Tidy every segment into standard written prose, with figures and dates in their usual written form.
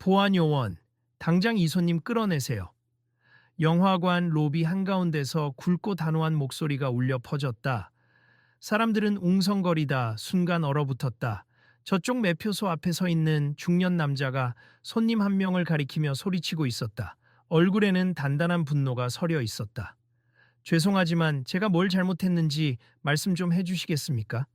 보안요원, 당장 이 손님 끌어내세요. 영화관 로비 한가운데서 굵고 단호한 목소리가 울려 퍼졌다. 사람들은 웅성거리다 순간 얼어붙었다. 저쪽 매표소 앞에 서 있는 중년 남자가 손님 한 명을 가리키며 소리치고 있었다. 얼굴에는 단단한 분노가 서려 있었다. 죄송하지만 제가 뭘 잘못했는지 말씀 좀 해주시겠습니까?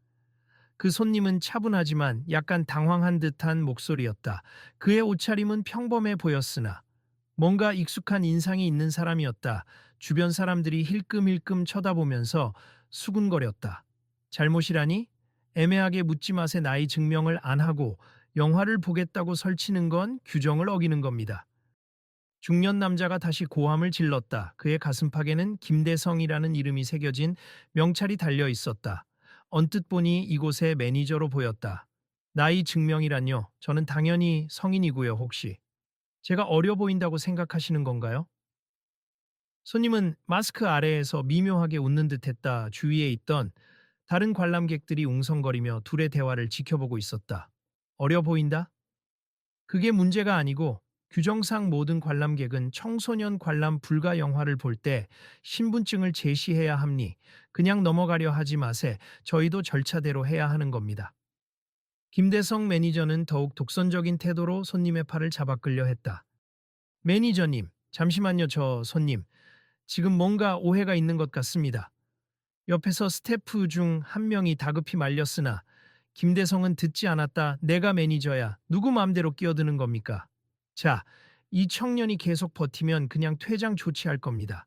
그 손님은 차분하지만 약간 당황한 듯한 목소리였다. 그의 옷차림은 평범해 보였으나 뭔가 익숙한 인상이 있는 사람이었다. 주변 사람들이 힐끔힐끔 쳐다보면서 수군거렸다. 잘못이라니? 애매하게 묻지 맛에 나이 증명을 안 하고 영화를 보겠다고 설치는 건 규정을 어기는 겁니다. 중년 남자가 다시 고함을 질렀다. 그의 가슴팍에는 김대성이라는 이름이 새겨진 명찰이 달려 있었다. 언뜻 보니 이곳의 매니저로 보였다. 나이 증명이란요. 저는 당연히 성인이고요, 혹시. 제가 어려 보인다고 생각하시는 건가요? 손님은 마스크 아래에서 미묘하게 웃는 듯했다. 주위에 있던 다른 관람객들이 웅성거리며 둘의 대화를 지켜보고 있었다. 어려 보인다? 그게 문제가 아니고 규정상 모든 관람객은 청소년 관람 불가 영화를 볼 때 신분증을 제시해야 합니. 그냥 넘어가려 하지 마세. 저희도 절차대로 해야 하는 겁니다. 김대성 매니저는 더욱 독선적인 태도로 손님의 팔을 잡아 끌려 했다. 매니저님, 잠시만요, 저 손님. 지금 뭔가 오해가 있는 것 같습니다. 옆에서 스태프 중 한 명이 다급히 말렸으나 김대성은 듣지 않았다. 내가 매니저야. 누구 마음대로 끼어드는 겁니까? 자, 이 청년이 계속 버티면 그냥 퇴장 조치할 겁니다.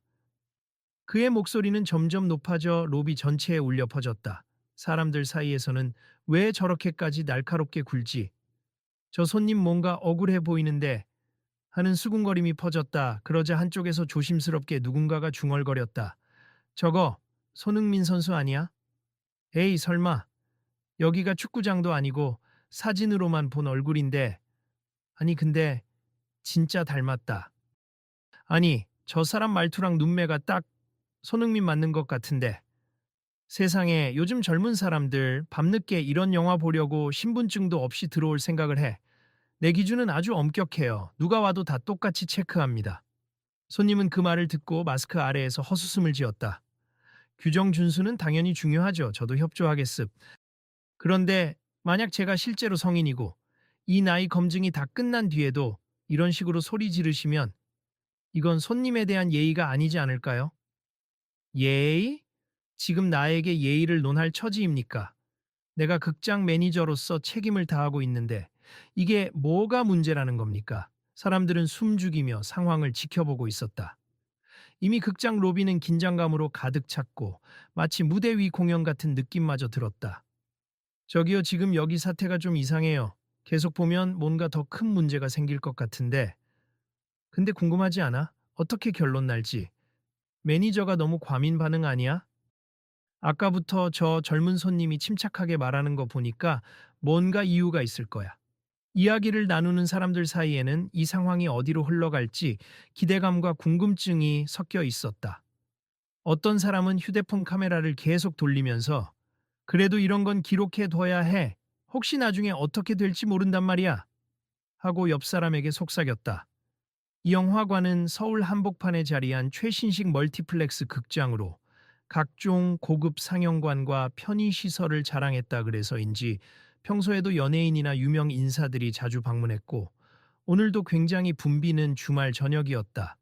그의 목소리는 점점 높아져 로비 전체에 울려 퍼졌다. 사람들 사이에서는 왜 저렇게까지 날카롭게 굴지? 저 손님 뭔가 억울해 보이는데 하는 수군거림이 퍼졌다. 그러자 한쪽에서 조심스럽게 누군가가 중얼거렸다. 저거 손흥민 선수 아니야? 에이 설마. 여기가 축구장도 아니고 사진으로만 본 얼굴인데. 아니 근데 진짜 닮았다. 아니 저 사람 말투랑 눈매가 딱 손흥민 맞는 것 같은데. 세상에 요즘 젊은 사람들 밤늦게 이런 영화 보려고 신분증도 없이 들어올 생각을 해. 내 기준은 아주 엄격해요. 누가 와도 다 똑같이 체크합니다. 손님은 그 말을 듣고 마스크 아래에서 헛웃음을 지었다. 규정 준수는 당연히 중요하죠. 저도 협조하겠습. 그런데 만약 제가 실제로 성인이고 이 나이 검증이 다 끝난 뒤에도 이런 식으로 소리 지르시면 이건 손님에 대한 예의가 아니지 않을까요? 예의? 지금 나에게 예의를 논할 처지입니까? 내가 극장 매니저로서 책임을 다하고 있는데 이게 뭐가 문제라는 겁니까? 사람들은 숨죽이며 상황을 지켜보고 있었다. 이미 극장 로비는 긴장감으로 가득 찼고 마치 무대 위 공연 같은 느낌마저 들었다. 저기요, 지금 여기 사태가 좀 이상해요. 계속 보면 뭔가 더 큰 문제가 생길 것 같은데. 근데 궁금하지 않아? 어떻게 결론 날지. 매니저가 너무 과민 반응 아니야? 아까부터 저 젊은 손님이 침착하게 말하는 거 보니까 뭔가 이유가 있을 거야. 이야기를 나누는 사람들 사이에는 이 상황이 어디로 흘러갈지 기대감과 궁금증이 섞여 있었다. 어떤 사람은 휴대폰 카메라를 계속 돌리면서 그래도 이런 건 기록해 둬야 해. 혹시 나중에 어떻게 될지 모른단 말이야. 하고 옆 사람에게 속삭였다. 이 영화관은 서울 한복판에 자리한 최신식 멀티플렉스 극장으로 각종 고급 상영관과 편의시설을 자랑했다 그래서인지 평소에도 연예인이나 유명 인사들이 자주 방문했고 오늘도 굉장히 붐비는 주말 저녁이었다.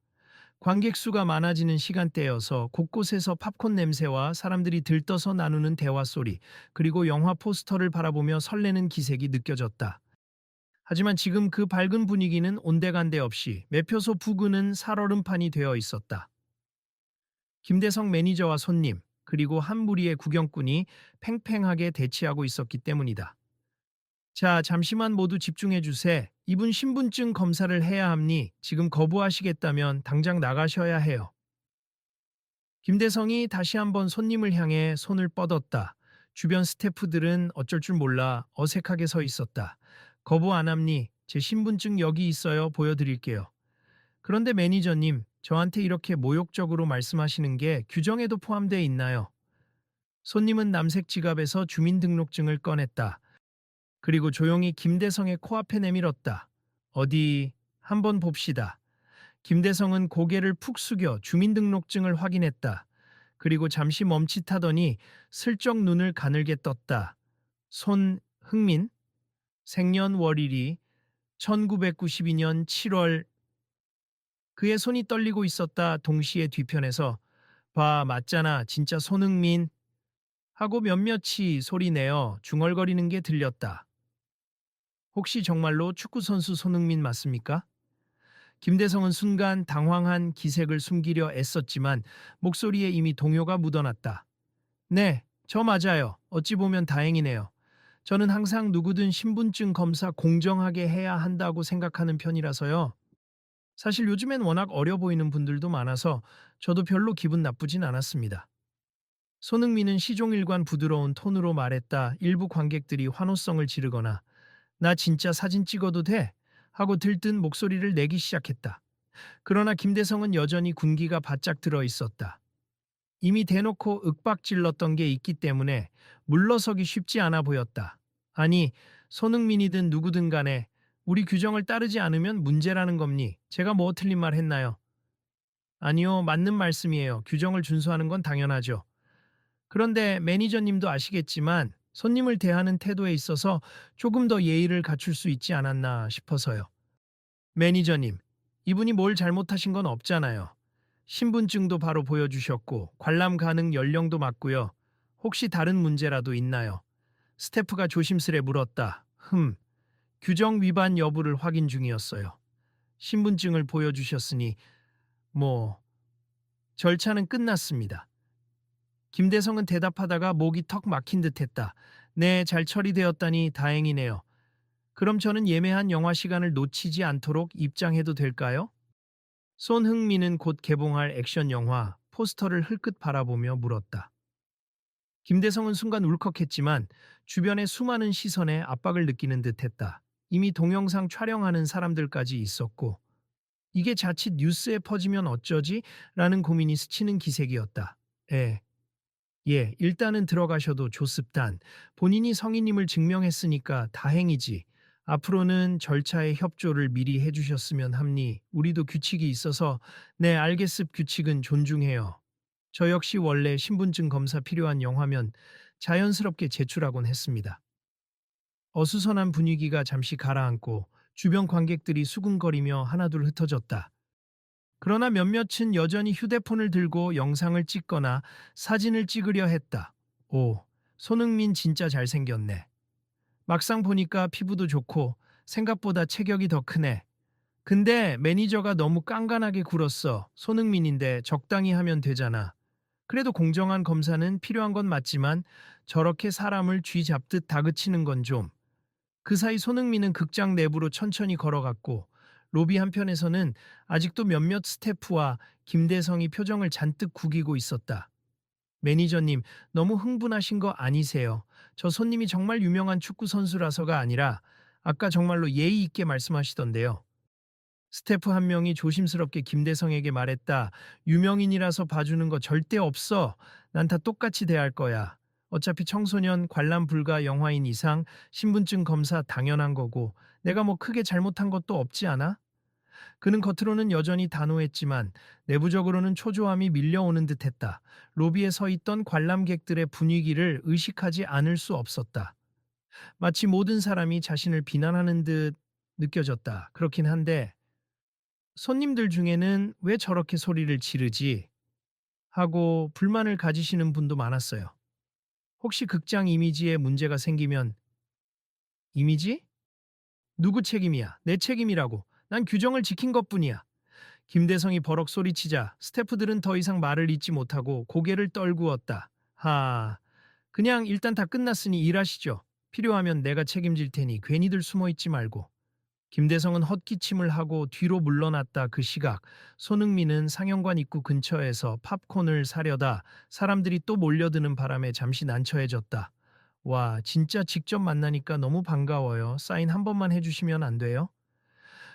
관객 수가 많아지는 시간대여서 곳곳에서 팝콘 냄새와 사람들이 들떠서 나누는 대화 소리, 그리고 영화 포스터를 바라보며 설레는 기색이 느껴졌다. 하지만 지금 그 밝은 분위기는 온데간데 없이 매표소 부근은 살얼음판이 되어 있었다. 김대성 매니저와 손님, 그리고 한 무리의 구경꾼이 팽팽하게 대치하고 있었기 때문이다. 자, 잠시만 모두 집중해 주세. 이분 신분증 검사를 해야 합니. 지금 거부하시겠다면 당장 나가셔야 해요. 김대성이 다시 한번 손님을 향해 손을 뻗었다. 주변 스태프들은 어쩔 줄 몰라 어색하게 서 있었다. 거부 안 합니. 제 신분증 여기 있어요. 보여드릴게요. 그런데 매니저님, 저한테 이렇게 모욕적으로 말씀하시는 게 규정에도 포함되어 있나요? 손님은 남색 지갑에서 주민등록증을 꺼냈다. 그리고 조용히 김대성의 코앞에 내밀었다. 어디 한번 봅시다. 김대성은 고개를 푹 숙여 주민등록증을 확인했다. 그리고 잠시 멈칫하더니 슬쩍 눈을 가늘게 떴다. 손흥민? 생년월일이 1992년 7월. 그의 손이 떨리고 있었다. 동시에 뒤편에서 봐 맞잖아 진짜 손흥민 하고 몇몇이 소리내어 중얼거리는 게 들렸다. 혹시 정말로 축구선수 손흥민 맞습니까? 김대성은 순간 당황한 기색을 숨기려 애썼지만 목소리에 이미 동요가 묻어났다. 네, 저 맞아요. 어찌 보면 다행이네요. 저는 항상 누구든 신분증 검사 공정하게 해야 한다고 생각하는 편이라서요. 사실 요즘엔 워낙 어려 보이는 분들도 많아서 저도 별로 기분 나쁘진 않았습니다. 손흥민은 시종일관 부드러운 톤으로 말했다. 일부 관객들이 환호성을 지르거나 나 진짜 사진 찍어도 돼? 하고 들뜬 목소리를 내기 시작했다. 그러나 김대성은 여전히 군기가 바짝 들어 있었다. 이미 대놓고 윽박질렀던 게 있기 때문에 물러서기 쉽지 않아 보였다. 아니, 손흥민이든 누구든 간에 우리 규정을 따르지 않으면 문제라는 겁니. 제가 뭐 틀린 말 했나요? 아니요, 맞는 말씀이에요. 규정을 준수하는 건 당연하죠. 그런데 매니저님도 아시겠지만 손님을 대하는 태도에 있어서 조금 더 예의를 갖출 수 있지 않았나 싶어서요. 매니저님, 이분이 뭘 잘못하신 건 없잖아요. 신분증도 바로 보여주셨고 관람 가능 연령도 맞고요. 혹시 다른 문제라도 있나요? 스태프가 조심스레 물었다. 규정 위반 여부를 확인 중이었어요. 신분증을 보여주셨으니 뭐 절차는 끝났습니다. 김대성은 대답하다가 목이 턱 막힌 듯했다. 네, 잘 처리되었다니 다행이네요. 그럼 저는 예매한 영화 시간을 놓치지 않도록 입장해도 될까요? 손흥민은 곧 개봉할 액션 영화 포스터를 흘끗 바라보며 물었다. 김대성은 순간 울컥했지만 주변의 수많은 시선에 압박을 느끼는 듯했다. 이미 동영상 촬영하는 사람들까지 있었고 이게 자칫 뉴스에 퍼지면 어쩌지? 라는 고민이 스치는 기색이었다. 일단은 들어가셔도 좋습단. 본인이 성인임을 증명했으니까 다행이지. 앞으로는 절차의 협조를 미리 해주셨으면 합니. 우리도 규칙이 있어서 네, 알겠습 규칙은 존중해요. 저 역시 원래 신분증 검사 필요한 영화면 자연스럽게 제출하곤 했습니다. 어수선한 분위기가 잠시 가라앉고 주변 관객들이 수군거리며 하나둘 흩어졌다. 그러나 몇몇은 여전히 휴대폰을 들고 영상을 찍거나 사진을 찍으려 했다. 오, 손흥민 진짜 잘생겼네. 막상 보니까 피부도 좋고 생각보다 체격이 더 크네. 근데 매니저가 너무 깐깐하게 굴었어. 손흥민인데 적당히 하면 되잖아. 그래도 공정한 검사는 필요한 건 맞지만 저렇게 사람을 쥐 잡듯 다그치는 건 좀. 그 사이 손흥민은 극장 내부로 천천히 걸어갔고 로비 한편에서는 아직도 몇몇 스태프와 김대성이 표정을 잔뜩 구기고 있었다. 매니저님, 너무 흥분하신 거 아니세요? 저 손님이 정말 유명한 축구 선수라서가 아니라 아까 정말로 예의 있게 말씀하시던데요. 스태프 한 명이 조심스럽게 김대성에게 말했다. 유명인이라서 봐주는 거 절대 없어. 난 다 똑같이 대할 거야. 어차피 청소년 관람 불가 영화인 이상 신분증 검사 당연한 거고 내가 뭐 크게 잘못한 것도 없지 않아? 그는 겉으로는 여전히 단호했지만 내부적으로는 초조함이 밀려오는 듯했다. 로비에 서 있던 관람객들의 분위기를 의식하지 않을 수 없었다. 마치 모든 사람이 자신을 비난하는 듯 느껴졌다. 그렇긴 한데 손님들 중에는 왜 저렇게 소리를 지르지? 하고 불만을 가지시는 분도 많았어요. 혹시 극장 이미지에 문제가 생기면 이미지? 누구 책임이야? 내 책임이라고. 난 규정을 지킨 것뿐이야. 김대성이 버럭 소리치자 스태프들은 더 이상 말을 잇지 못하고 고개를 떨구었다. 그냥 일단 다 끝났으니 일하시죠. 필요하면 내가 책임질 테니 괜히들 숨어 있지 말고. 김대성은 헛기침을 하고 뒤로 물러났다. 그 시각 손흥민은 상영관 입구 근처에서 팝콘을 사려다 사람들이 또 몰려드는 바람에 잠시 난처해졌다. 와, 진짜 직접 만나니까 너무 반가워요. 사인 한 번만 해주시면 안 돼요?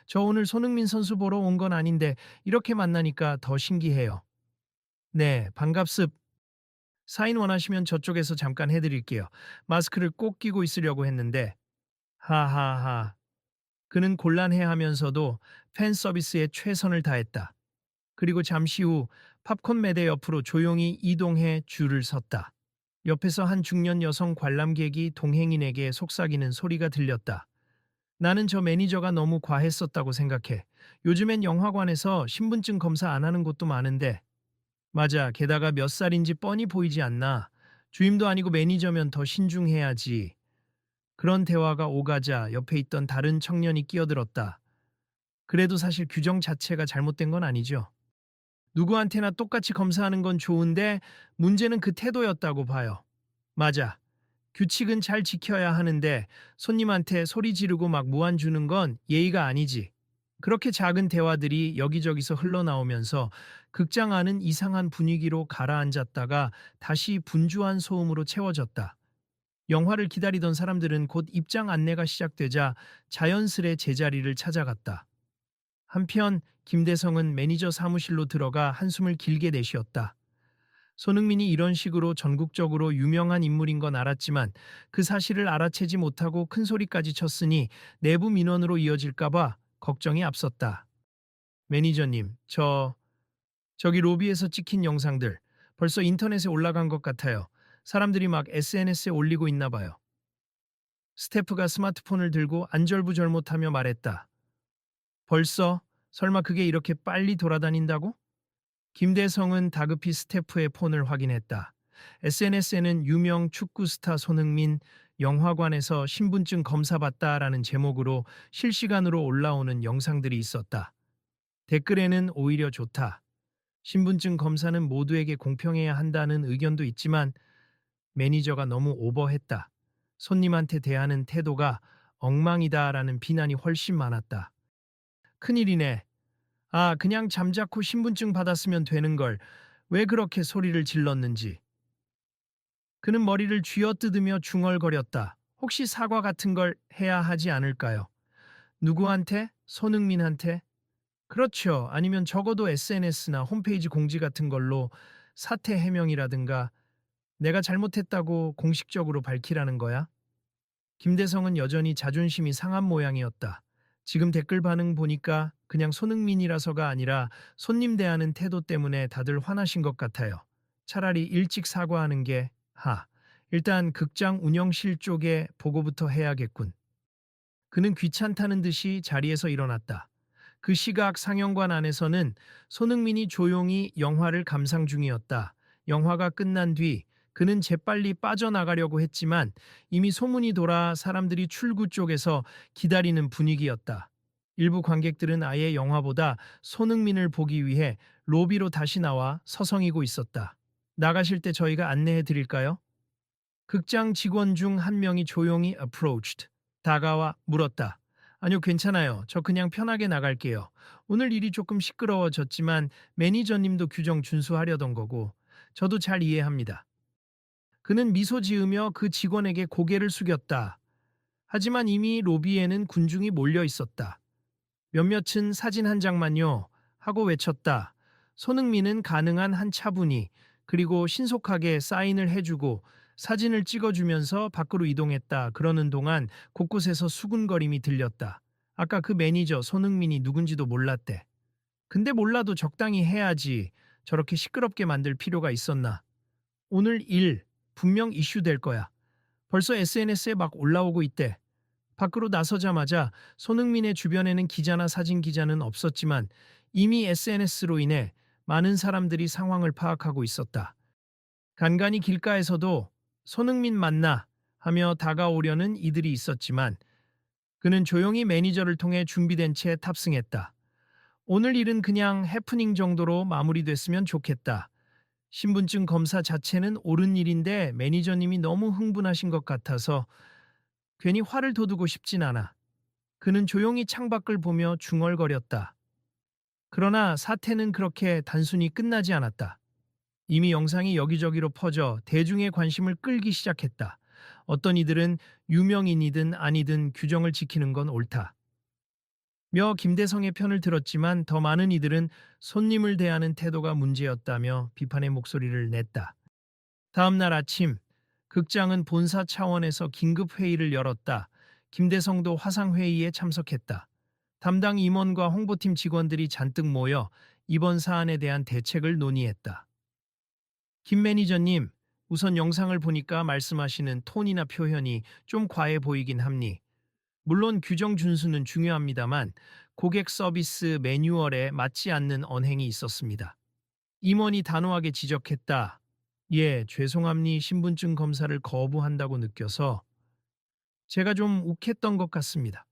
저 오늘 손흥민 선수 보러 온 건 아닌데 이렇게 만나니까 더 신기해요. 네, 반갑습. 사인 원하시면 저쪽에서 잠깐 해드릴게요. 마스크를 꼭 끼고 있으려고 했는데. 하하하. 그는 곤란해하면서도 팬 서비스에 최선을 다했다. 그리고 잠시 후 팝콘 매대 옆으로 조용히 이동해 줄을 섰다. 옆에서 한 중년 여성 관람객이 동행인에게 속삭이는 소리가 들렸다. 나는 저 매니저가 너무 과했었다고 생각해. 요즘엔 영화관에서 신분증 검사 안 하는 곳도 많은데. 맞아. 게다가 몇 살인지 뻔히 보이지 않나. 주임도 아니고 매니저면 더 신중해야지. 그런 대화가 오가자 옆에 있던 다른 청년이 끼어들었다. 그래도 사실 규정 자체가 잘못된 건 아니죠. 누구한테나 똑같이 검사하는 건 좋은데 문제는 그 태도였다고 봐요. 맞아. 규칙은 잘 지켜야 하는데 손님한테 소리 지르고 막 무안 주는 건 예의가 아니지. 그렇게 작은 대화들이 여기저기서 흘러나오면서 극장 안은 이상한 분위기로 가라앉았다가 다시 분주한 소음으로 채워졌다. 영화를 기다리던 사람들은 곧 입장 안내가 시작되자 자연스레 제자리를 찾아갔다. 한편 김대성은 매니저 사무실로 들어가 한숨을 길게 내쉬었다. 손흥민이 이런 식으로 전국적으로 유명한 인물인 건 알았지만 그 사실을 알아채지 못하고 큰 소리까지 쳤으니 내부 민원으로 이어질까봐 걱정이 앞섰다. 매니저님, 저기 로비에서 찍힌 영상들 벌써 인터넷에 올라간 것 같아요. 사람들이 막 SNS에 올리고 있나 봐요. 스태프가 스마트폰을 들고 안절부절못하며 말했다. 벌써? 설마 그게 이렇게 빨리 돌아다닌다고? 김대성은 다급히 스태프의 폰을 확인했다. SNS에는 유명 축구 스타 손흥민 영화관에서 신분증 검사받다라는 제목으로 실시간으로 올라오는 영상들이 있었다. 댓글에는 오히려 좋다. 신분증 검사는 모두에게 공평해야 한다는 의견도 있지만 매니저가 너무 오버했다. 손님한테 대하는 태도가 엉망이다라는 비난이 훨씬 많았다. 큰일이네. 아, 그냥 잠자코 신분증 받았으면 되는 걸 왜 그렇게 소리를 질렀는지. 그는 머리를 쥐어뜯으며 중얼거렸다. 혹시 사과 같은 걸 해야 하지 않을까요? 누구한테? 손흥민한테? 그렇죠. 아니면 적어도 SNS나 홈페이지 공지 같은 걸로 사퇴 해명이라든가 내가 잘못했다고 공식적으로 밝히라는 거야? 김대성은 여전히 자존심이 상한 모양이었다. 지금 댓글 반응 보니까 그냥 손흥민이라서가 아니라 손님 대하는 태도 때문에 다들 화나신 것 같아요. 차라리 일찍 사과하는 게, 일단 극장 운영실 쪽에 보고부터 해야겠군. 그는 귀찮다는 듯이 자리에서 일어났다. 그 시각 상영관 안에서는 손흥민이 조용히 영화를 감상 중이었다. 영화가 끝난 뒤 그는 재빨리 빠져나가려고 했지만 이미 소문이 돌아 사람들이 출구 쪽에서 기다리는 분위기였다. 일부 관객들은 아예 영화보다 손흥민을 보기 위해 로비로 다시 나와 서성이고 있었다. 나가실 때 저희가 안내해 드릴까요? 극장 직원 중 한 명이 조용히 approached. 다가와 물었다. 아니요, 괜찮아요. 저 그냥 편하게 나갈게요. 오늘 일이 조금 시끄러워졌지만 매니저님도 규정 준수하려던 거고 저도 잘 이해합니다. 그는 미소 지으며 그 직원에게 고개를 숙였다. 하지만 이미 로비에는 군중이 몰려 있었다. 몇몇은 사진 한 장만요 하고 외쳤다. 손흥민은 가능한 한 차분히 그리고 신속하게 사인을 해주고 사진을 찍어주면서 밖으로 이동했다. 그러는 동안 곳곳에서 수군거림이 들렸다. 아까 그 매니저 손흥민이 누군지도 몰랐대. 근데 몰라도 적당히 해야지. 저렇게 시끄럽게 만들 필요가 있었나. 오늘 일 분명 이슈될 거야. 벌써 SNS에 막 올라오고 있대. 밖으로 나서자마자 손흥민의 주변에는 기자나 사진 기자는 없었지만 이미 SNS로 인해 많은 사람들이 상황을 파악하고 있었다. 간간히 길가에서도 손흥민 맞나 하며 다가오려는 이들이 있었지만 그는 조용히 매니저를 통해 준비된 채 탑승했다. 오늘 일은 그냥 해프닝 정도로 마무리됐으면 좋겠다. 신분증 검사 자체는 옳은 일인데 매니저님이 너무 흥분하신 것 같아서 괜히 화를 돋우고 싶진 않아. 그는 조용히 창밖을 보며 중얼거렸다. 그러나 사태는 그렇게 단순히 끝나지 않았다. 이미 영상이 여기저기로 퍼져 대중의 관심을 끌기 시작했다. 어떤 이들은 유명인이든 아니든 규정을 지키는 건 옳다. 며 김대성의 편을 들었지만 더 많은 이들은 손님을 대하는 태도가 문제였다며 비판의 목소리를 냈다. 다음 날 아침, 극장은 본사 차원에서 긴급 회의를 열었다. 김대성도 화상회의에 참석했다. 담당 임원과 홍보팀 직원들이 잔뜩 모여 이번 사안에 대한 대책을 논의했다. 김 매니저님, 우선 영상을 보니까 말씀하시는 톤이나 표현이 좀 과해 보이긴 합니. 물론 규정 준수는 중요합니다만 고객 서비스 매뉴얼에 맞지 않는 언행이 있었습니다. 임원이 단호하게 지적했다. 예, 죄송합니 신분증 검사를 거부한다고 느껴서 제가 좀 욱했던 것 같습니다.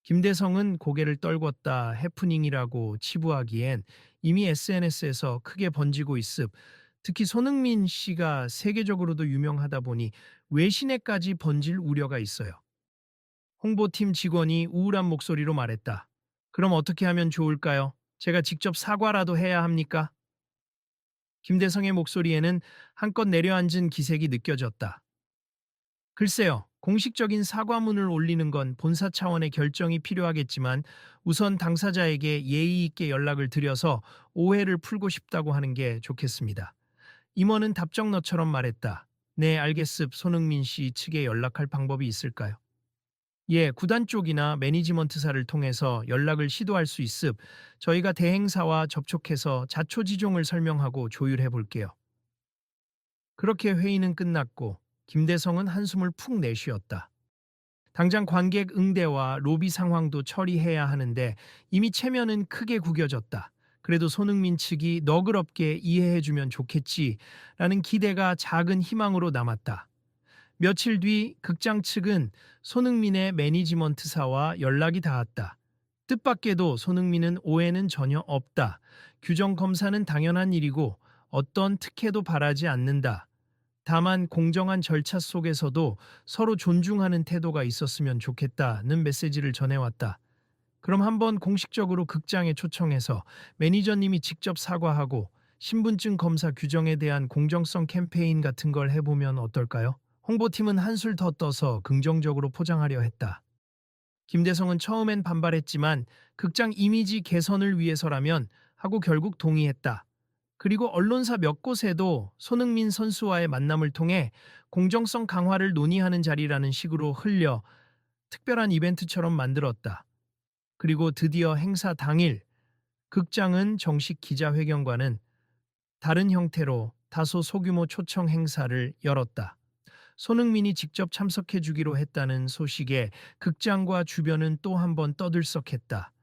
김대성은 고개를 떨궜다 해프닝이라고 치부하기엔 이미 SNS에서 크게 번지고 있음, 특히 손흥민 씨가 세계적으로도 유명하다 보니 외신에까지 번질 우려가 있어요. 홍보팀 직원이 우울한 목소리로 말했다. 그럼 어떻게 하면 좋을까요? 제가 직접 사과라도 해야 합니까? 김대성의 목소리에는 한껏 내려앉은 기색이 느껴졌다. 글쎄요, 공식적인 사과문을 올리는 건 본사 차원의 결정이 필요하겠지만 우선 당사자에게 예의 있게 연락을 드려서 오해를 풀고 싶다고 하는 게 좋겠습니다. 임원은 답정너처럼 말했다. 네, 알겠습. 손흥민 씨 측에 연락할 방법이 있을까요? 예, 구단 쪽이나 매니지먼트사를 통해서 연락을 시도할 수 있음. 저희가 대행사와 접촉해서 자초지종을 설명하고 조율해 볼게요. 그렇게 회의는 끝났고 김대성은 한숨을 푹 내쉬었다. 당장 관객 응대와 로비 상황도 처리해야 하는데 이미 체면은 크게 구겨졌다. 그래도 손흥민 측이 너그럽게 이해해주면 좋겠지라는 기대가 작은 희망으로 남았다. 며칠 뒤 극장 측은 손흥민의 매니지먼트사와 연락이 닿았다. 뜻밖에도 손흥민은 오해는 전혀 없다. 규정 검사는 당연한 일이고 어떤 특혜도 바라지 않는다. 다만 공정한 절차 속에서도 서로 존중하는 태도가 있었으면 좋겠다는 메시지를 전해왔다. 그럼 한번 공식적으로 극장에 초청해서 매니저님이 직접 사과하고 신분증 검사 규정에 대한 공정성 캠페인 같은 걸 해보면 어떨까요? 홍보팀은 한술 더 떠서 긍정적으로 포장하려 했다. 김대성은 처음엔 반발했지만 극장 이미지 개선을 위해서라면 하고 결국 동의했다. 그리고 언론사 몇 곳에도 손흥민 선수와의 만남을 통해 공정성 강화를 논의하는 자리라는 식으로 흘려 특별한 이벤트처럼 만들었다. 그리고 드디어 행사 당일 극장은 정식 기자회견과는 다른 형태로 다소 소규모 초청 행사를 열었다. 손흥민이 직접 참석해 주기로 했다는 소식에 극장과 주변은 또 한 번 떠들썩했다.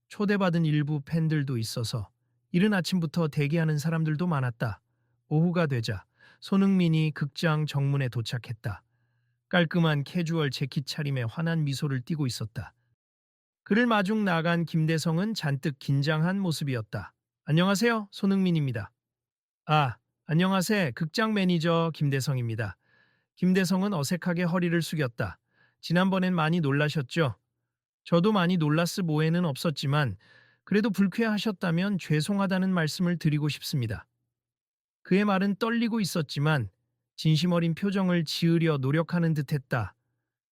초대받은 일부 팬들도 있어서 이른 아침부터 대기하는 사람들도 많았다. 오후가 되자 손흥민이 극장 정문에 도착했다. 깔끔한 캐주얼 재킷 차림에 환한 미소를 띠고 있었다. 그를 마중 나간 김대성은 잔뜩 긴장한 모습이었다. 안녕하세요, 손흥민입니다. 아, 안녕하세요. 극장 매니저 김대성입니다. 김대성은 어색하게 허리를 숙였다. 지난번엔 많이 놀라셨죠? 저도 많이 놀랐을 오해는 없었지만 그래도 불쾌하셨다면 죄송하다는 말씀을 드리고 싶습니다. 그의 말은 떨리고 있었지만 진심 어린 표정을 지으려 노력하는 듯했다.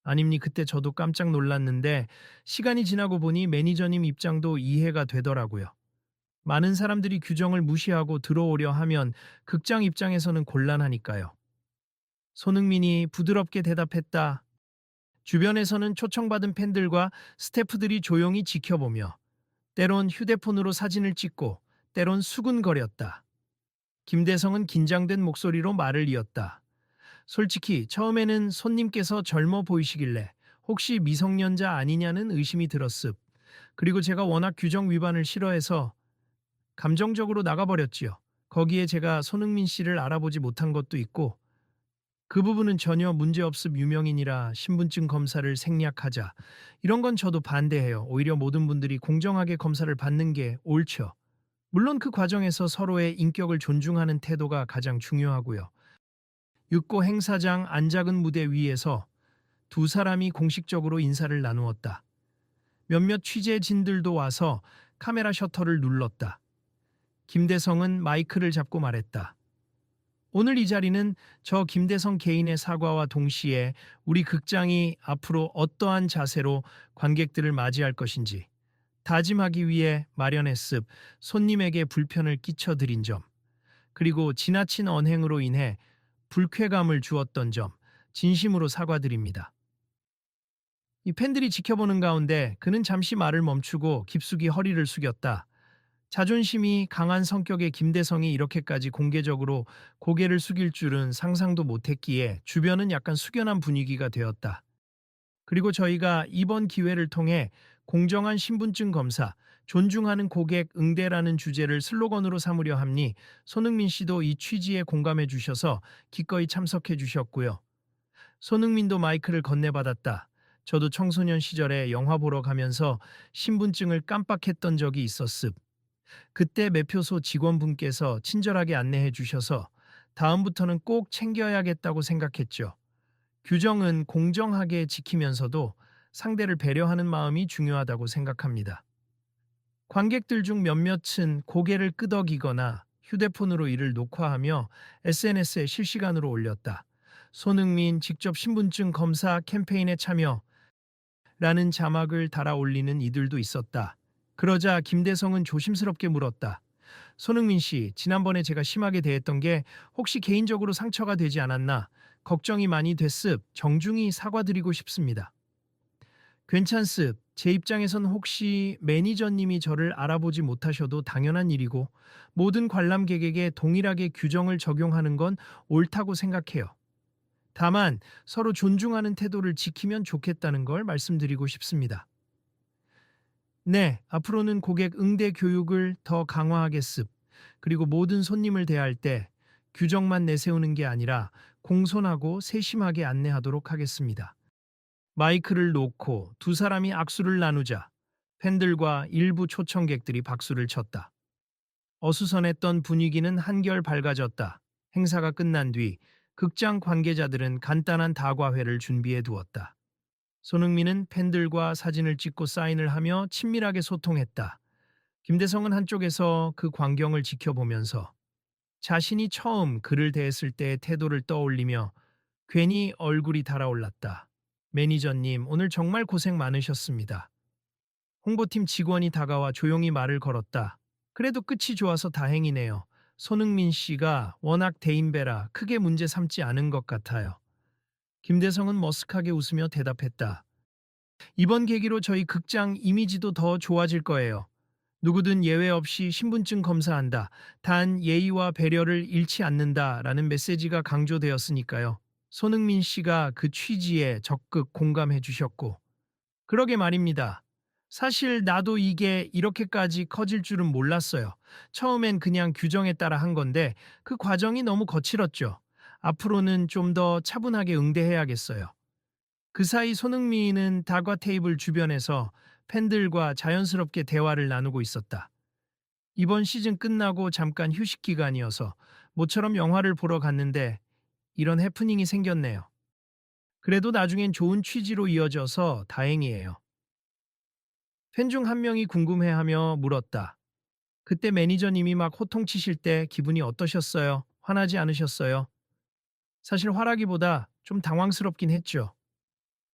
아닙니 그때 저도 깜짝 놀랐는데 시간이 지나고 보니 매니저님 입장도 이해가 되더라고요. 많은 사람들이 규정을 무시하고 들어오려 하면 극장 입장에서는 곤란하니까요. 손흥민이 부드럽게 대답했다. 주변에서는 초청받은 팬들과 스태프들이 조용히 지켜보며 때론 휴대폰으로 사진을 찍고 때론 수군거렸다. 김대성은 긴장된 목소리로 말을 이었다. 솔직히 처음에는 손님께서 젊어 보이시길래 혹시 미성년자 아니냐는 의심이 들었습. 그리고 제가 워낙 규정 위반을 싫어해서 감정적으로 나가버렸지요. 거기에 제가 손흥민 씨를 알아보지 못한 것도 있고 그 부분은 전혀 문제없음 유명인이라 신분증 검사를 생략하자. 이런 건 저도 반대해요. 오히려 모든 분들이 공정하게 검사를 받는 게 옳죠. 물론 그 과정에서 서로의 인격을 존중하는 태도가 가장 중요하고요. 육고 행사장 안작은 무대 위에서 두 사람이 공식적으로 인사를 나누었다. 몇몇 취재진들도 와서 카메라 셔터를 눌렀다. 김대성은 마이크를 잡고 말했다. 오늘 이 자리는 저 김대성 개인의 사과와 동시에 우리 극장이 앞으로 어떠한 자세로 관객들을 맞이할 것인지 다짐하기 위해 마련했습. 손님에게 불편을 끼쳐드린 점, 그리고 지나친 언행으로 인해 불쾌감을 주었던 점 진심으로 사과드립니다. 이 팬들이 지켜보는 가운데 그는 잠시 말을 멈추고 깊숙이 허리를 숙였다. 자존심이 강한 성격의 김대성이 이렇게까지 공개적으로 고개를 숙일 줄은 상상도 못했기에 주변은 약간 숙연한 분위기가 되었다. 그리고 저희가 이번 기회를 통해 공정한 신분증 검사, 존중하는 고객 응대라는 주제를 슬로건으로 삼으려 함니 손흥민 씨도 이 취지에 공감해 주셔서 기꺼이 참석해 주셨고요. 손흥민도 마이크를 건네받았다. 저도 청소년 시절에 영화 보러 가면서 신분증을 깜빡했던 적이 있었습. 그때 매표소 직원분께서 친절하게 안내해 주셔서 다음부터는 꼭 챙겨야겠다고 생각했죠. 규정은 공정하게 지키면서도 상대를 배려하는 마음이 중요하다고 생각합니다. 관객들 중 몇몇은 고개를 끄덕이거나 휴대폰으로 이를 녹화하며 SNS에 실시간으로 올렸다. 손흥민 직접 신분증 검사 캠페인에 참여라는 자막을 달아 올리는 이들도 있었다. 그러자 김대성은 조심스럽게 물었다. 손흥민 씨, 지난번에 제가 심하게 대했던 게 혹시 개인적으로 상처가 되지 않았나? 걱정이 많이 됐습. 정중히 사과드리고 싶습니다. 괜찮습. 제 입장에선 혹시 매니저님이 저를 알아보지 못하셔도 당연한 일이고 모든 관람객에게 동일하게 규정을 적용하는 건 옳다고 생각해요. 다만 서로 존중하는 태도를 지키면 좋겠다는 걸 말씀드리고 싶습니다. 네, 앞으로는 고객 응대 교육을 더 강화하겠습. 그리고 모든 손님을 대할 때 규정만 내세우는 게 아니라 공손하고 세심하게 안내하도록 하겠습니다. 마이크를 놓고 두 사람이 악수를 나누자 팬들과 일부 초청객들이 박수를 쳤다. 어수선했던 분위기는 한결 밝아졌다. 행사가 끝난 뒤 극장 관계자들은 간단한 다과회를 준비해 두었다. 손흥민은 팬들과 사진을 찍고 사인을 하며 친밀하게 소통했다. 김대성은 한쪽에서 그 광경을 지켜보면서 자신이 처음 그를 대했을 때의 태도를 떠올리며 괜히 얼굴이 달아올랐다. 매니저님, 오늘 정말 고생 많으셨습니다. 홍보팀 직원이 다가와 조용히 말을 걸었다. 그래도 끝이 좋아서 다행이네요. 손흥민 씨가 워낙 대인배라 크게 문제 삼지 않은 것 같아요. 김대성은 머쓱하게 웃으며 대답했다. 이번 계기로 저희 극장 이미지도 더 좋아질 거예요. 누구든 예외 없이 신분증 검사한다. 단 예의와 배려를 잃지 않는다라는 메시지가 강조되었으니까요. 손흥민 씨가 그 취지에 적극 공감해 주셨고. 그러게 말입니다. 사실 나도 이게 이렇게까지 커질 줄은 몰랐어요. 처음엔 그냥 규정에 따라 한 건데 그 과정이 너무 거칠었죠. 앞으로는 좀 더 차분하게 응대해야겠어요. 그 사이 손흥민은 다과 테이블 주변에서 팬들과 자연스럽게 대화를 나누고 있었다. 이번 시즌 끝나고 잠깐 휴식 기간이어서 모처럼 영화를 보러 갔는데 이런 해프닝이 생겼네요. 그래도 나중엔 좋은 취지로 이어져서 다행이에요. 팬 중 한 명이 궁금해하며 물었다. 그때 매니저님이 막 호통치실 때 기분이 어떠셨어요? 화나지 않으셨어요? 사실 화라기보다 좀 당황스럽긴 했죠.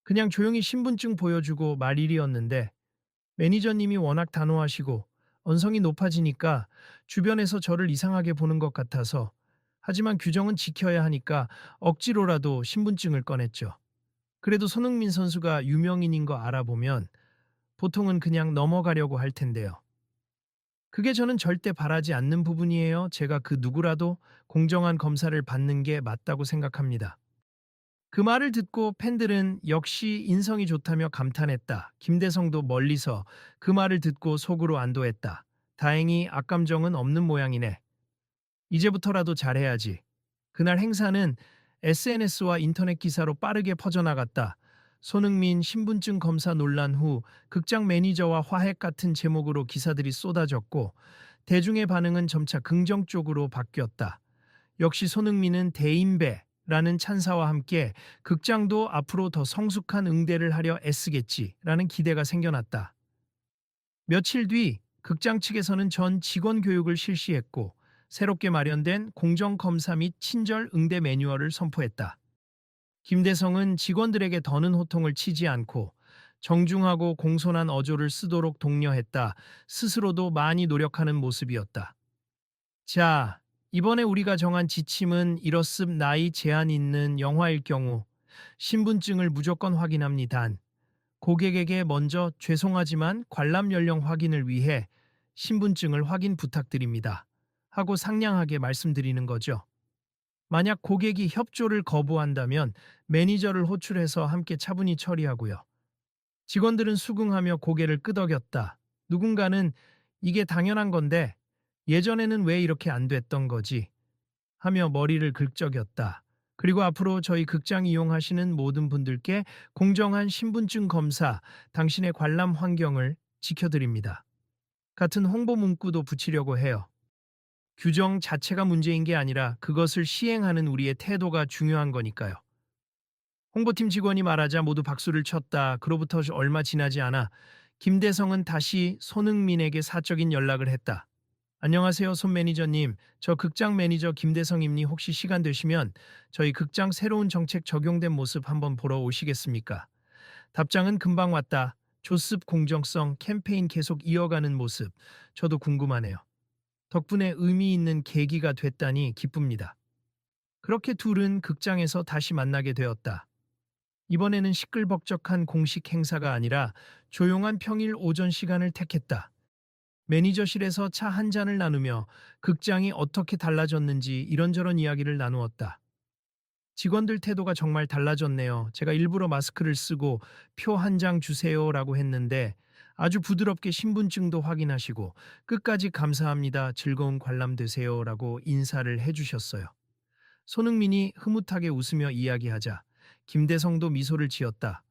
그냥 조용히 신분증 보여주고 말 일이었는데 매니저님이 워낙 단호하시고 언성이 높아지니까 주변에서 저를 이상하게 보는 것 같아서 하지만 규정은 지켜야 하니까 억지로라도 신분증을 꺼냈죠. 그래도 손흥민 선수가 유명인인 거 알아보면 보통은 그냥 넘어가려고 할 텐데요. 그게 저는 절대 바라지 않는 부분이에요. 제가 그 누구라도 공정한 검사를 받는 게 맞다고 생각합니다. 그 말을 듣고 팬들은 역시 인성이 좋다며 감탄했다. 김대성도 멀리서 그 말을 듣고 속으로 안도했다. 다행히 악감정은 없는 모양이네. 이제부터라도 잘해야지. 그날 행사는 SNS와 인터넷 기사로 빠르게 퍼져나갔다. 손흥민 신분증 검사 논란 후 극장 매니저와 화해 같은 제목으로 기사들이 쏟아졌고 대중의 반응은 점차 긍정적으로 바뀌었다. 역시 손흥민은 대인배라는 찬사와 함께 극장도 앞으로 더 성숙한 응대를 하려 애쓰겠지라는 기대가 생겨났다. 며칠 뒤 극장 측에서는 전 직원 교육을 실시했고 새롭게 마련된 공정검사 및 친절 응대 매뉴얼을 선포했다. 김대성은 직원들에게 더는 호통을 치지 않고 정중하고 공손한 어조를 쓰도록 독려했다. 스스로도 많이 노력하는 모습이었다. 자, 이번에 우리가 정한 지침은 이렇습. 나이 제한 있는 영화일 경우 신분증을 무조건 확인합니다. 고객에게 먼저 죄송하지만 관람 연령 확인을 위해 신분증을 확인 부탁드립니다. 하고 상냥하게 말씀드리는 거죠. 만약 고객이 협조를 거부한다면 매니저를 호출해서 함께 차분히 처리하고요. 직원들은 수긍하며 고개를 끄덕였다. 누군가는 이게 당연한 건데 예전에는 왜 이렇게 안 됐던 거지? 하며 머리를 긁적였다. 그리고 앞으로 저희 극장 이용하시는 모든 분들께 공정한 신분증 검사, 당신의 관람 환경을 지켜드립니다. 같은 홍보 문구도 붙이려고 해요. 규정 자체가 문제인 게 아니라 그것을 시행하는 우리의 태도가 중요한 거니까요. 홍보팀 직원이 말하자 모두 박수를 쳤다. 그로부터 얼마 지나지 않아 김대성은 다시 손흥민에게 사적인 연락을 했다. 안녕하세요, 손 매니저님. 저 극장 매니저 김대성입니. 혹시 시간 되시면 저희 극장 새로운 정책 적용된 모습 한번 보러 오시겠습니까? 답장은 금방 왔다. 조습 공정성 캠페인 계속 이어가는 모습. 저도 궁금하네요. 덕분에 의미 있는 계기가 됐다니 기쁩니다. 그렇게 둘은 극장에서 다시 만나게 되었다. 이번에는 시끌벅적한 공식 행사가 아니라 조용한 평일 오전 시간을 택했다. 매니저실에서 차 한 잔을 나누며 극장이 어떻게 달라졌는지 이런저런 이야기를 나누었다. 직원들 태도가 정말 달라졌네요. 제가 일부러 마스크를 쓰고 표 한 장 주세요라고 했는데 아주 부드럽게 신분증도 확인하시고 끝까지 감사합니다. 즐거운 관람 되세요라고 인사를 해주셨어요. 손흥민이 흐뭇하게 웃으며 이야기하자 김대성도 미소를 지었다.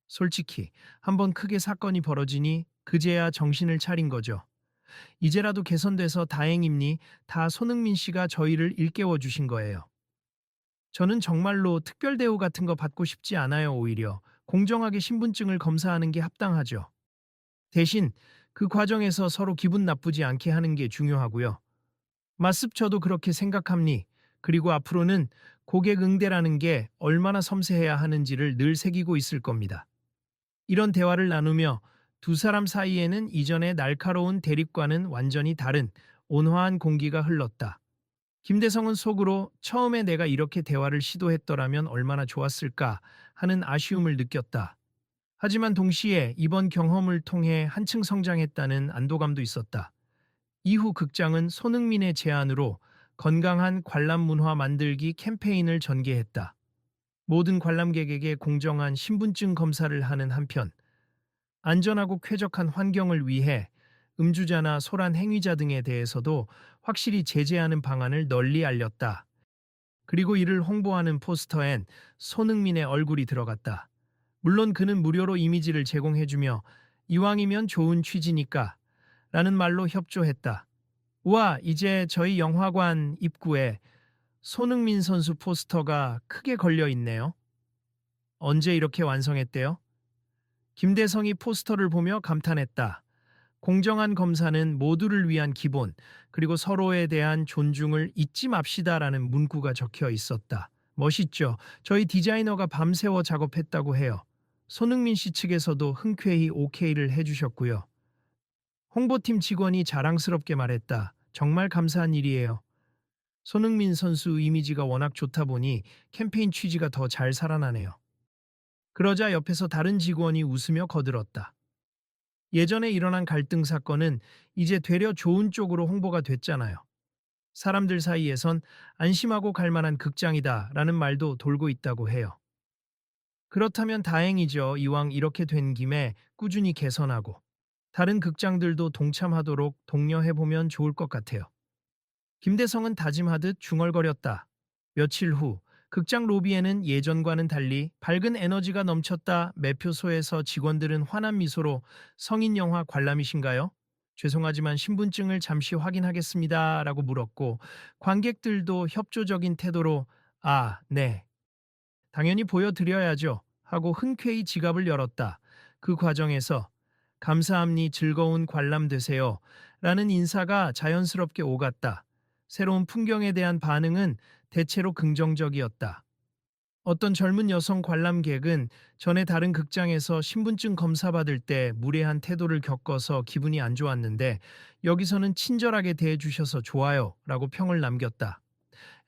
솔직히 한번 크게 사건이 벌어지니 그제야 정신을 차린 거죠. 이제라도 개선돼서 다행입니. 다 손흥민 씨가 저희를 일깨워 주신 거예요. 저는 정말로 특별 대우 같은 거 받고 싶지 않아요. 오히려 공정하게 신분증을 검사하는 게 합당하죠. 대신 그 과정에서 서로 기분 나쁘지 않게 하는 게 중요하고요. 맞습 저도 그렇게 생각합니. 그리고 앞으로는 고객 응대라는 게 얼마나 섬세해야 하는지를 늘 새기고 있을 겁니다. 이런 대화를 나누며 두 사람 사이에는 이전의 날카로운 대립과는 완전히 다른 온화한 공기가 흘렀다. 김대성은 속으로 처음에 내가 이렇게 대화를 시도했더라면 얼마나 좋았을까 하는 아쉬움을 느꼈다. 하지만 동시에 이번 경험을 통해 한층 성장했다는 안도감도 있었다. 이후 극장은 손흥민의 제안으로 건강한 관람 문화 만들기 캠페인을 전개했다. 모든 관람객에게 공정한 신분증 검사를 하는 한편 안전하고 쾌적한 환경을 위해 음주자나 소란 행위자 등에 대해서도 확실히 제재하는 방안을 널리 알렸다. 그리고 이를 홍보하는 포스터엔 손흥민의 얼굴이 들어갔다. 물론 그는 무료로 이미지를 제공해주며 이왕이면 좋은 취지니까 라는 말로 협조했다. 우와, 이제 저희 영화관 입구에 손흥민 선수 포스터가 크게 걸려 있네요. 언제 이렇게 완성했대요? 김대성이 포스터를 보며 감탄했다. 공정한 검사는 모두를 위한 기본, 그리고 서로에 대한 존중을 잊지 맙시다라는 문구가 적혀 있었다. 멋있죠? 저희 디자이너가 밤새워 작업했다고 해요. 손흥민 씨 측에서도 흔쾌히 오케이를 해주셨고요. 홍보팀 직원이 자랑스럽게 말했다. 정말 감사한 일이에요. 손흥민 선수 이미지가 워낙 좋다 보니 캠페인 취지가 더 잘 살아나네요. 그러자 옆에서 다른 직원이 웃으며 거들었다. 예전에 일어난 갈등 사건은 이제 되려 좋은 쪽으로 홍보가 됐잖아요. 사람들 사이에선 안심하고 갈 만한 극장이다 라는 말도 돌고 있다고 해요. 그렇다면 다행이죠. 이왕 이렇게 된 김에 꾸준히 개선하고 다른 극장들도 동참하도록 독려해보면 좋을 것 같아요. 김대성은 다짐하듯 중얼거렸다. 며칠 후 극장 로비에는 예전과는 달리 밝은 에너지가 넘쳤다. 매표소에서 직원들은 환한 미소로 성인 영화 관람이신가요? 죄송하지만 신분증을 잠시 확인하겠습니다. 라고 물었고 관객들도 협조적인 태도로 아, 네. 당연히 보여드려야죠. 하고 흔쾌히 지갑을 열었다. 그 과정에서 감사합니 즐거운 관람 되세요. 라는 인사가 자연스럽게 오갔다. 새로운 풍경에 대한 반응은 대체로 긍정적이었다. 어떤 젊은 여성 관람객은 전에 다른 극장에서 신분증 검사 받을 때 무례한 태도를 겪어서 기분이 안 좋았는데 여기서는 친절하게 대해주셔서 좋아요 라고 평을 남겼다.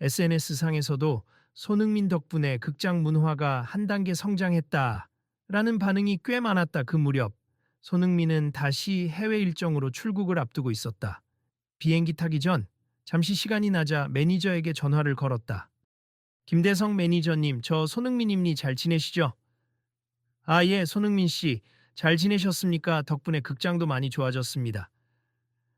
SNS상에서도 손흥민 덕분에 극장 문화가 한 단계 성장했다 라는 반응이 꽤 많았다. 그 무렵 손흥민은 다시 해외 일정으로 출국을 앞두고 있었다. 비행기 타기 전 잠시 시간이 나자 매니저에게 전화를 걸었다. 김대성 매니저님, 저 손흥민님니 잘 지내시죠? 아, 예, 손흥민 씨. 잘 지내셨습니까? 덕분에 극장도 많이 좋아졌습니다.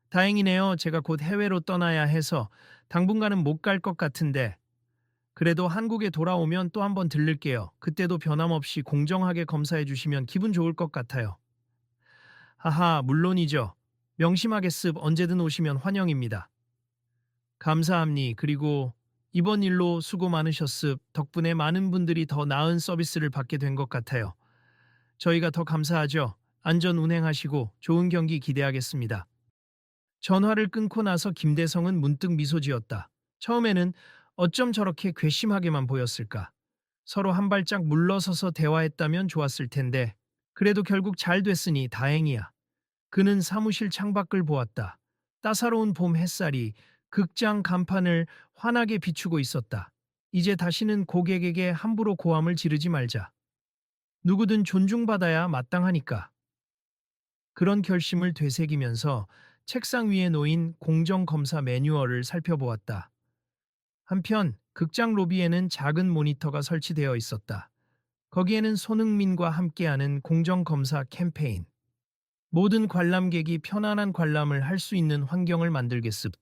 다행이네요. 제가 곧 해외로 떠나야 해서 당분간은 못 갈 것 같은데 그래도 한국에 돌아오면 또 한번 들를게요. 그때도 변함없이 공정하게 검사해 주시면 기분 좋을 것 같아요. 하하, 물론이죠. 명심하겠습. 언제든 오시면 환영입니다. 감사합니. 그리고 이번 일로 수고 많으셨습. 덕분에 많은 분들이 더 나은 서비스를 받게 된 것 같아요. 저희가 더 감사하죠. 안전 운행하시고 좋은 경기 기대하겠습니다. 전화를 끊고 나서 김대성은 문득 미소 지었다. 처음에는 어쩜 저렇게 괘씸하게만 보였을까? 서로 한 발짝 물러서서 대화했다면 좋았을 텐데 그래도 결국 잘 됐으니 다행이야. 그는 사무실 창밖을 보았다. 따사로운 봄 햇살이 극장 간판을 환하게 비추고 있었다. 이제 다시는 고객에게 함부로 고함을 지르지 말자. 누구든 존중받아야 마땅하니까. 그런 결심을 되새기면서 책상 위에 놓인 공정검사 매뉴얼을 살펴보았다. 한편 극장 로비에는 작은 모니터가 설치되어 있었다. 거기에는 손흥민과 함께하는 공정검사 캠페인, 모든 관람객이 편안한 관람을 할 수 있는 환경을 만들겠습.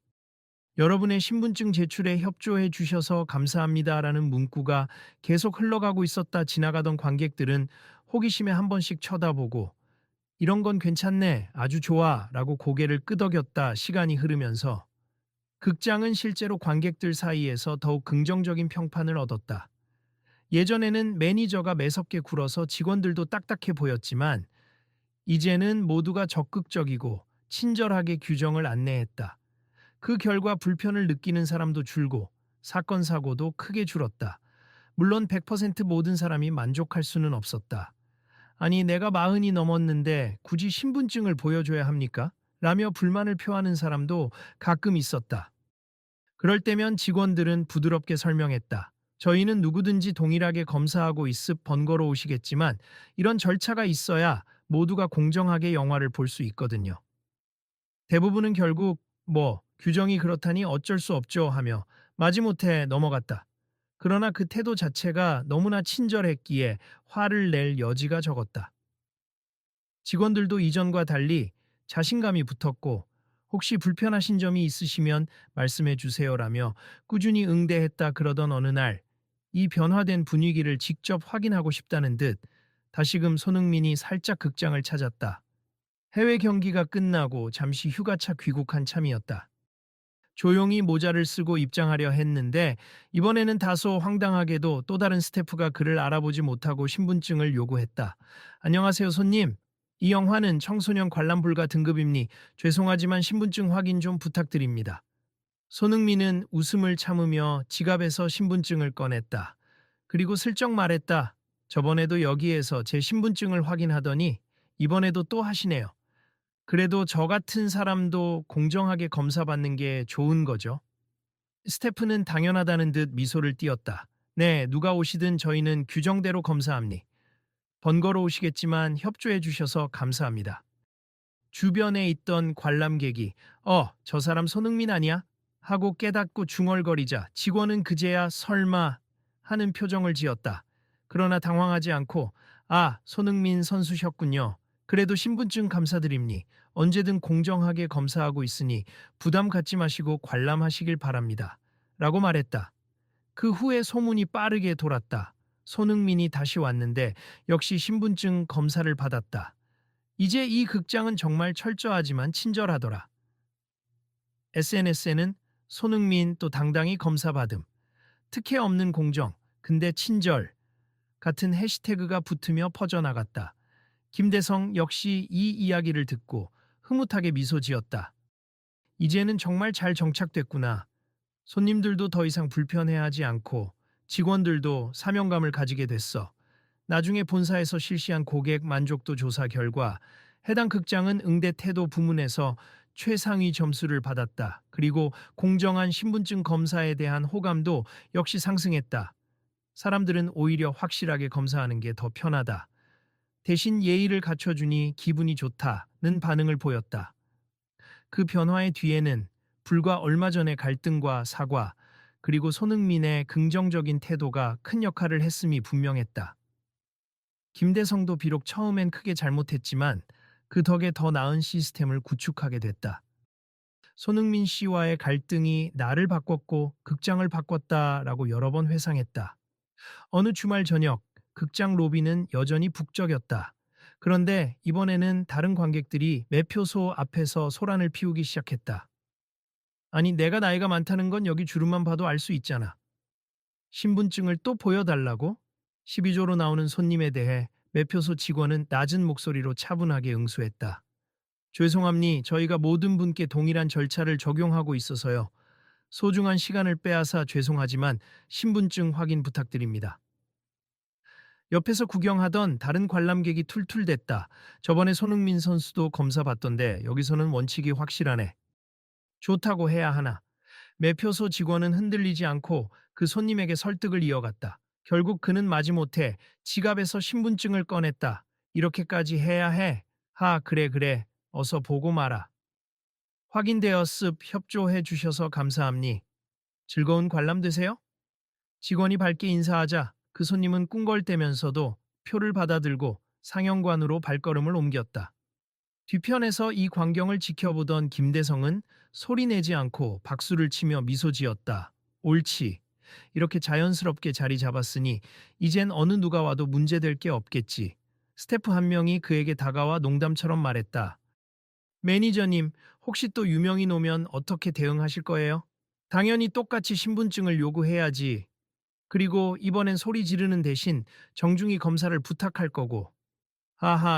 여러분의 신분증 제출에 협조해 주셔서 감사합니다라는 문구가 계속 흘러가고 있었다. 지나가던 관객들은 호기심에 한 번씩 쳐다보고 이런 건 괜찮네, 아주 좋아 라고 고개를 끄덕였다. 시간이 흐르면서 극장은 실제로 관객들 사이에서 더욱 긍정적인 평판을 얻었다. 예전에는 매니저가 매섭게 굴어서 직원들도 딱딱해 보였지만 이제는 모두가 적극적이고 친절하게 규정을 안내했다. 그 결과 불편을 느끼는 사람도 줄고 사건 사고도 크게 줄었다. 물론 100% 모든 사람이 만족할 수는 없었다. 아니, 내가 40이 넘었는데 굳이 신분증을 보여줘야 합니까? 라며 불만을 표하는 사람도 가끔 있었다. 그럴 때면 직원들은 부드럽게 설명했다. 저희는 누구든지 동일하게 검사하고 있습. 번거로우시겠지만 이런 절차가 있어야 모두가 공정하게 영화를 볼 수 있거든요. 대부분은 결국 규정이 그렇다니 어쩔 수 없죠 하며 마지못해 넘어갔다. 그러나 그 태도 자체가 너무나 친절했기에 화를 낼 여지가 적었다. 직원들도 이전과 달리 자신감이 붙었고 혹시 불편하신 점이 있으시면 말씀해 주세요라며 꾸준히 응대했다. 그러던 어느 날 이 변화된 분위기를 직접 확인하고 싶다는 듯 다시금 손흥민이 살짝 극장을 찾았다. 해외 경기가 끝나고 잠시 휴가차 귀국한 참이었다. 조용히 모자를 쓰고 입장하려 했는데 이번에는 다소 황당하게도 또 다른 스태프가 그를 알아보지 못하고 신분증을 요구했다. 안녕하세요, 손님. 이 영화는 청소년 관람 불가 등급입니. 죄송하지만 신분증 확인 좀 부탁드립니다. 손흥민은 웃음을 참으며 지갑에서 신분증을 꺼냈다. 그리고 슬쩍 말했다. 저번에도 여기에서 제 신분증을 확인하더니 이번에도 또 하시네요. 그래도 저 같은 사람도 공정하게 검사받는 게 좋은 거죠. 스태프는 당연하다는 듯 미소를 띄었다. 네, 누가 오시든 저희는 규정대로 검사합니. 번거로우시겠지만 협조해 주셔서 감사합니다. 주변에 있던 관람객이 저 사람 손흥민 아니야? 하고 깨닫고 중얼거리자 직원은 그제야 설마 하는 표정을 지었다. 그러나 당황하지 않고 손흥민 선수셨군요. 그래도 신분증 감사드립니. 언제든 공정하게 검사하고 있으니 부담 갖지 마시고 관람하시길 바랍니다. 라고 말했다. 그 후에 소문이 빠르게 돌았다. 손흥민이 다시 왔는데 역시 신분증 검사를 받았다. 이제 이 극장은 정말 철저하지만 친절하더라. SNS에는 손흥민 또 당당히 검사받음, 특혜 없는 공정, 근데 친절 같은 해시태그가 붙으며 퍼져나갔다. 김대성 역시 이 이야기를 듣고 흐뭇하게 미소 지었다. 이제는 정말 잘 정착됐구나. 손님들도 더 이상 불편해하지 않고 직원들도 사명감을 가지게 됐어. 나중에 본사에서 실시한 고객 만족도 조사 결과 해당 극장은 응대 태도 부문에서 최상위 점수를 받았다. 그리고 공정한 신분증 검사에 대한 호감도 역시 상승했다. 사람들은 오히려 확실하게 검사하는 게 더 편하다. 대신 예의를 갖춰주니 기분이 좋다는 반응을 보였다. 그 변화의 뒤에는 불과 얼마 전의 갈등과 사과, 그리고 손흥민의 긍정적인 태도가 큰 역할을 했음이 분명했다. 김대성도 비록 처음엔 크게 잘못했지만 그 덕에 더 나은 시스템을 구축하게 됐다. 손흥민 씨와의 갈등이 나를 바꿨고 극장을 바꿨다라고 여러 번 회상했다. 어느 주말 저녁, 극장 로비는 여전히 북적였다. 그런데 이번에는 다른 관객들이 매표소 앞에서 소란을 피우기 시작했다. 아니, 내가 나이가 많다는 건 여기 주름만 봐도 알 수 있잖아. 신분증을 또 보여달라고? 12조로 나오는 손님에 대해 매표소 직원은 낮은 목소리로 차분하게 응수했다. 죄송합니, 저희가 모든 분께 동일한 절차를 적용하고 있어서요. 소중한 시간을 빼앗아 죄송하지만 신분증 확인 부탁드립니다. 옆에서 구경하던 다른 관람객이 툴툴댔다. 저번에 손흥민 선수도 검사 받던데 여기서는 원칙이 확실하네. 좋다고 해야 하나. 매표소 직원은 흔들리지 않고 그 손님에게 설득을 이어갔다. 결국 그는 마지못해 지갑에서 신분증을 꺼냈다. 이렇게까지 해야 해. 그래, 그래. 어서 보고 마라. 확인되었습. 협조해 주셔서 감사합니. 즐거운 관람 되세요? 직원이 밝게 인사하자 그 손님은 꿍걸대면서도 표를 받아들고 상영관으로 발걸음을 옮겼다. 뒤편에서 이 광경을 지켜보던 김대성은 소리내지 않고 박수를 치며 미소 지었다. 옳지. 이렇게 자연스럽게 자리 잡았으니 이젠 어느 누가 와도 문제될 게 없겠지. 스태프 한 명이 그에게 다가와 농담처럼 말했다. 매니저님, 혹시 또 유명인 오면 어떻게 대응하실 거예요? 당연히 똑같이 신분증을 요구해야지. 그리고 이번엔 소리 지르는 대신 정중히 검사를 부탁할 거고.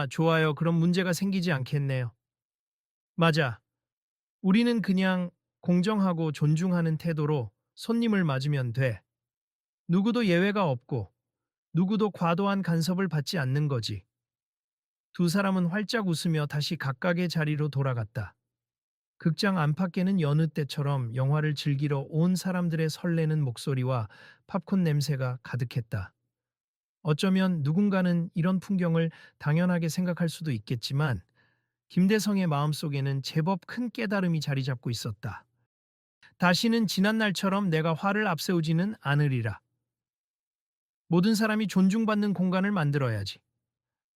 좋아요. 그럼 문제가 생기지 않겠네요. 맞아. 우리는 그냥 공정하고 존중하는 태도로 손님을 맞으면 돼. 누구도 예외가 없고, 누구도 과도한 간섭을 받지 않는 거지. 두 사람은 활짝 웃으며 다시 각각의 자리로 돌아갔다. 극장 안팎에는 여느 때처럼 영화를 즐기러 온 사람들의 설레는 목소리와 팝콘 냄새가 가득했다. 어쩌면 누군가는 이런 풍경을 당연하게 생각할 수도 있겠지만 김대성의 마음속에는 제법 큰 깨달음이 자리 잡고 있었다. 다시는 지난날처럼 내가 화를 앞세우지는 않으리라. 모든 사람이 존중받는 공간을 만들어야지.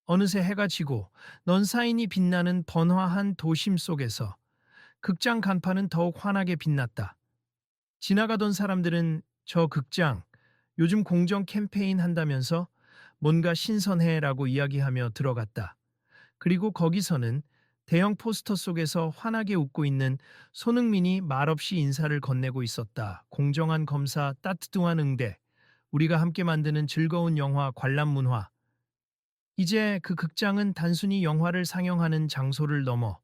어느새 해가 지고 넌사인이 빛나는 번화한 도심 속에서 극장 간판은 더욱 환하게 빛났다. 지나가던 사람들은 저 극장, 요즘 공정 캠페인 한다면서 뭔가 신선해라고 이야기하며 들어갔다. 그리고 거기서는 대형 포스터 속에서 환하게 웃고 있는 손흥민이 말없이 인사를 건네고 있었다. 공정한 검사, 따뜻한 응대, 우리가 함께 만드는 즐거운 영화, 관람 문화. 이제 그 극장은 단순히 영화를 상영하는 장소를 넘어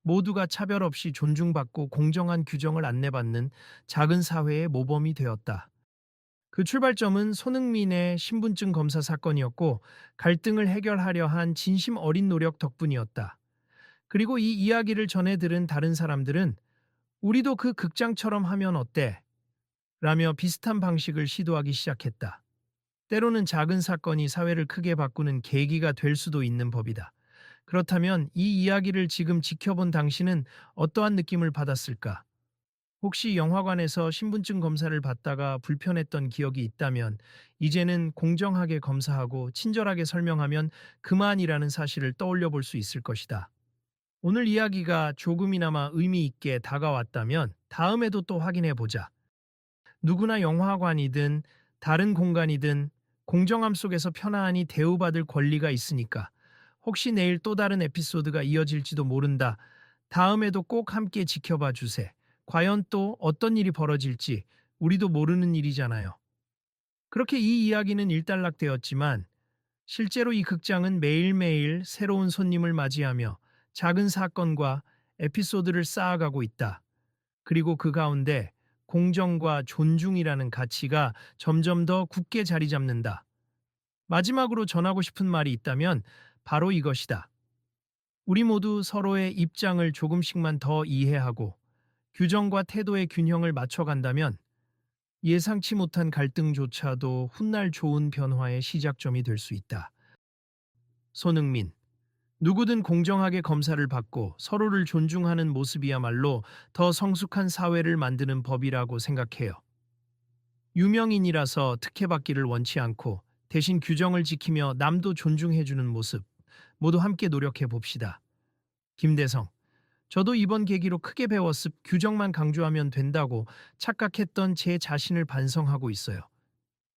모두가 차별 없이 존중받고 공정한 규정을 안내받는 작은 사회의 모범이 되었다. 그 출발점은 손흥민의 신분증 검사 사건이었고 갈등을 해결하려 한 진심 어린 노력 덕분이었다. 그리고 이 이야기를 전해 들은 다른 사람들은 우리도 그 극장처럼 하면 어때? 라며 비슷한 방식을 시도하기 시작했다. 때로는 작은 사건이 사회를 크게 바꾸는 계기가 될 수도 있는 법이다. 그렇다면 이 이야기를 지금 지켜본 당신은 어떠한 느낌을 받았을까? 혹시 영화관에서 신분증 검사를 받다가 불편했던 기억이 있다면 이제는 공정하게 검사하고 친절하게 설명하면 그만이라는 사실을 떠올려 볼 수 있을 것이다. 오늘 이야기가 조금이나마 의미 있게 다가왔다면 다음에도 또 확인해 보자. 누구나 영화관이든 다른 공간이든 공정함 속에서 편안히 대우받을 권리가 있으니까. 혹시 내일 또 다른 에피소드가 이어질지도 모른다. 다음에도 꼭 함께 지켜봐 주세. 과연 또 어떤 일이 벌어질지 우리도 모르는 일이잖아요. 그렇게 이 이야기는 일단락되었지만 실제로 이 극장은 매일매일 새로운 손님을 맞이하며 작은 사건과 에피소드를 쌓아가고 있다. 그리고 그 가운데 공정과 존중이라는 가치가 점점 더 굳게 자리 잡는다. 마지막으로 전하고 싶은 말이 있다면 바로 이것이다. 우리 모두 서로의 입장을 조금씩만 더 이해하고 규정과 태도의 균형을 맞춰간다면 예상치 못한 갈등조차도 훗날 좋은 변화의 시작점이 될 수 있다. 손흥민. 누구든 공정하게 검사를 받고 서로를 존중하는 모습이야말로 더 성숙한 사회를 만드는 법이라고 생각해요. 유명인이라서 특혜받기를 원치 않고 대신 규정을 지키며 남도 존중해주는 모습, 모두 함께 노력해 봅시다. 김대성. 저도 이번 계기로 크게 배웠습. 규정만 강조하면 된다고 착각했던 제 자신을 반성하고 있어요.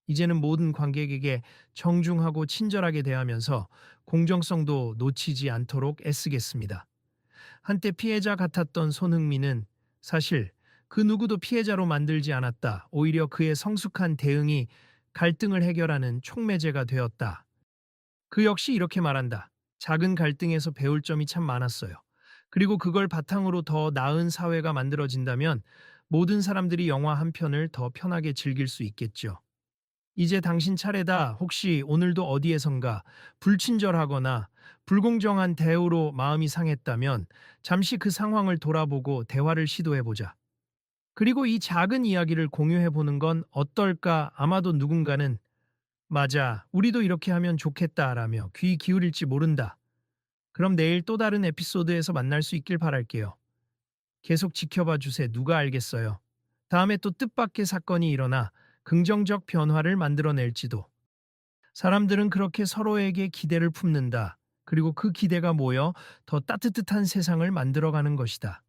이제는 모든 관객에게 정중하고 친절하게 대하면서 공정성도 놓치지 않도록 애쓰겠습니다. 한때 피해자 같았던 손흥민은 사실 그 누구도 피해자로 만들지 않았다. 오히려 그의 성숙한 대응이 갈등을 해결하는 촉매제가 되었다. 그 역시 이렇게 말한다. 작은 갈등에서 배울 점이 참 많았어요. 그리고 그걸 바탕으로 더 나은 사회가 만들어진다면 모든 사람들이 영화 한 편을 더 편하게 즐길 수 있겠죠. 이제 당신 차례다. 혹시 오늘도 어디에선가 불친절하거나 불공정한 대우로 마음이 상했다면 잠시 그 상황을 돌아보고 대화를 시도해보자. 그리고 이 작은 이야기를 공유해보는 건 어떨까? 아마도 누군가는 맞아, 우리도 이렇게 하면 좋겠다라며 귀 기울일지 모른다. 그럼 내일 또 다른 에피소드에서 만날 수 있길 바랄게요. 계속 지켜봐 주세요. 누가 알겠어요. 다음에 또 뜻밖의 사건이 일어나 긍정적 변화를 만들어낼지도. 사람들은 그렇게 서로에게 기대를 품는다. 그리고 그 기대가 모여 더 따뜻한 세상을 만들어가는 것이다.